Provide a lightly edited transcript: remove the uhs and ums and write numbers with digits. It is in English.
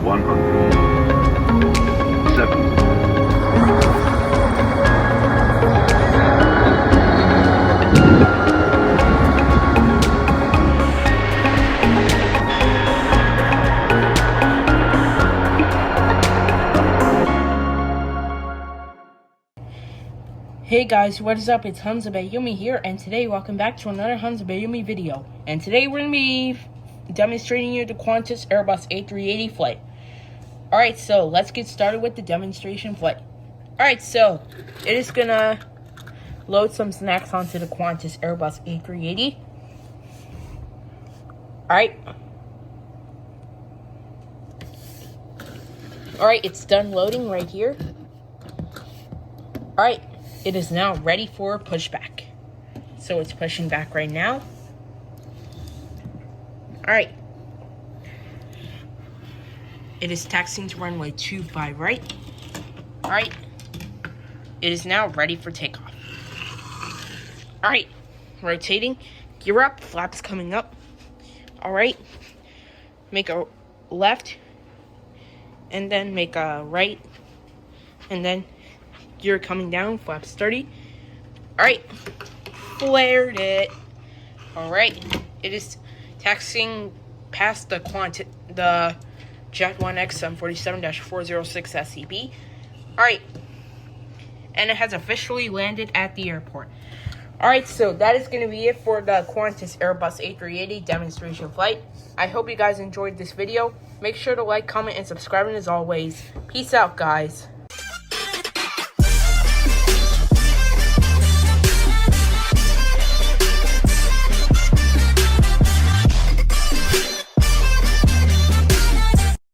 100, 70. Hey guys, what is up? It's Hanzabayumi here, and today welcome back to another Hanzabayumi video. And today we're going to be demonstrating you the Qantas Airbus A380 flight. Alright, so let's get started with the demonstration flight. Alright, so it is going to load some snacks onto the Qantas Airbus A380. Alright, it's done loading right here. Alright. It is now ready for pushback. So it's pushing back right now. Alright. It is taxiing to runway 2 by right. Alright. It is now ready for takeoff. Alright. Rotating. Gear up. Flaps coming up. Alright. Make a left. And then make a right. And then gear coming down, flaps 30. Alright, flared it. Alright, it is taxiing past the Jet 1X 747-406 SEB. Alright, and it has officially landed at the airport. Alright, so that is going to be it for the Qantas Airbus A380 demonstration flight. I hope you guys enjoyed this video. Make sure to like, comment, and subscribe, and as always, peace out, guys.